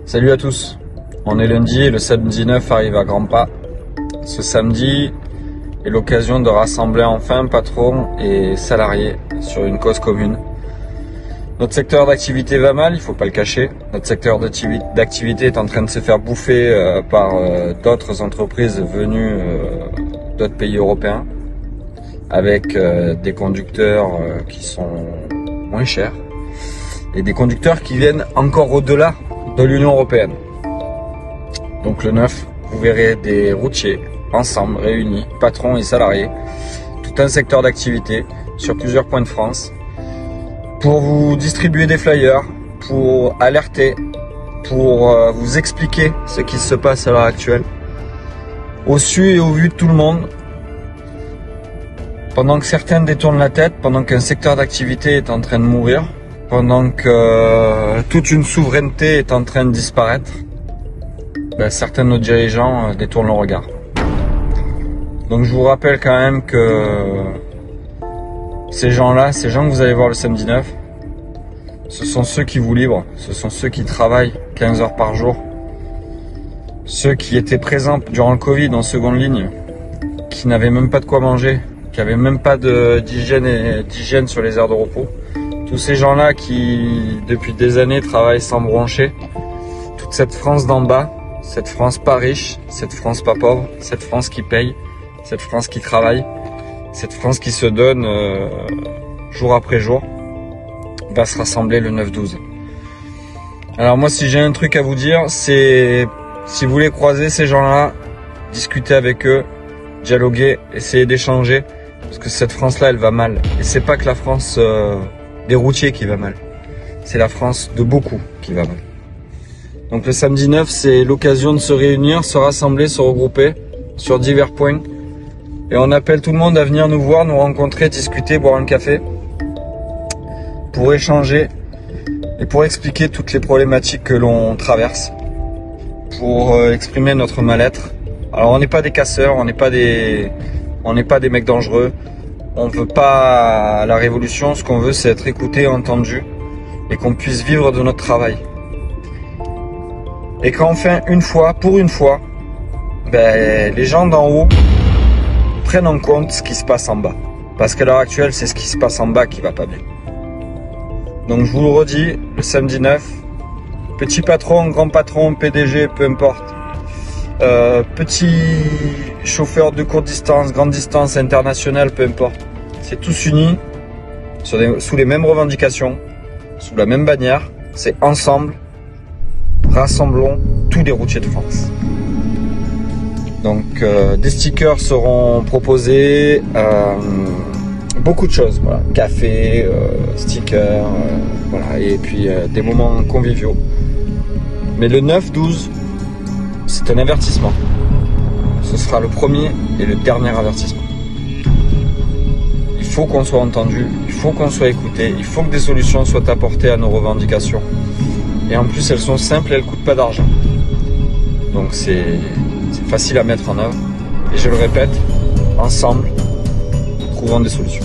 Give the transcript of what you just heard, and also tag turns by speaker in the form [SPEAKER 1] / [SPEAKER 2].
[SPEAKER 1] Salut à tous, on est lundi et le samedi 9 arrive à grands pas. Ce samedi est l'occasion de rassembler enfin patrons et salariés sur une cause commune. Notre secteur d'activité va mal, il ne faut pas le cacher. Notre secteur d'activité est en train de se faire bouffer par d'autres entreprises venues d'autres pays européens, avec des conducteurs qui sont moins chers et des conducteurs qui viennent encore au-delà de l'Union européenne. Donc le 9, vous verrez des routiers ensemble, réunis, patrons et salariés, tout un secteur d'activité sur plusieurs points de France, pour vous distribuer des flyers, pour alerter, pour vous expliquer ce qui se passe à l'heure actuelle, au su et au vu de tout le monde, pendant que certains détournent la tête, pendant qu'un secteur d'activité est en train de mourir, pendant que toute une souveraineté est en train de disparaître, certains de nos dirigeants détournent le regard. Donc je vous rappelle quand même que ces gens-là, ces gens que vous allez voir le samedi 9, ce sont ceux qui vous livrent, ce sont ceux qui travaillent 15 heures par jour, ceux qui étaient présents durant le Covid en seconde ligne, qui n'avaient même pas de quoi manger, qui n'avaient même pas d'hygiène sur les aires de repos. Tous ces gens-là qui, depuis des années, travaillent sans broncher. Toute cette France d'en bas, cette France pas riche, cette France pas pauvre, cette France qui paye, cette France qui travaille, cette France qui se donne jour après jour, va se rassembler le 9-12. Alors moi, si j'ai un truc à vous dire, c'est si vous voulez croiser ces gens-là, discutez avec eux, dialoguer, essayez d'échanger, parce que cette France-là, elle va mal. Et c'est pas que la France des routiers qui va mal, c'est la France de beaucoup qui va mal. Donc le samedi 9, c'est l'occasion de se réunir, se rassembler, se regrouper sur divers points. Et on appelle tout le monde à venir nous voir, nous rencontrer, discuter, boire un café, pour échanger et pour expliquer toutes les problématiques que l'on traverse, pour exprimer notre mal-être. Alors on n'est pas des casseurs, on n'est pas des mecs dangereux, on veut pas la révolution, ce qu'on veut c'est être écouté, entendu et qu'on puisse vivre de notre travail. Et qu'enfin, pour une fois, les gens d'en haut prennent en compte ce qui se passe en bas. Parce qu'à l'heure actuelle, c'est ce qui se passe en bas qui va pas bien. Donc je vous le redis, le samedi 9, petit patron, grand patron, PDG, peu importe, petit chauffeur de courte distance, grande distance, internationale, peu importe. C'est tous unis sous les mêmes revendications, sous la même bannière. C'est ensemble, rassemblons tous les routiers de France. Donc des stickers seront proposés, beaucoup de choses, voilà, café, stickers, voilà, et puis des moments conviviaux. Mais le 9-12, c'est un avertissement. Ce sera le premier et le dernier avertissement. Il faut qu'on soit entendu, il faut qu'on soit écouté, il faut que des solutions soient apportées à nos revendications. Et en plus, elles sont simples et elles ne coûtent pas d'argent. Donc c'est facile à mettre en œuvre. Et je le répète, ensemble, trouvons des solutions.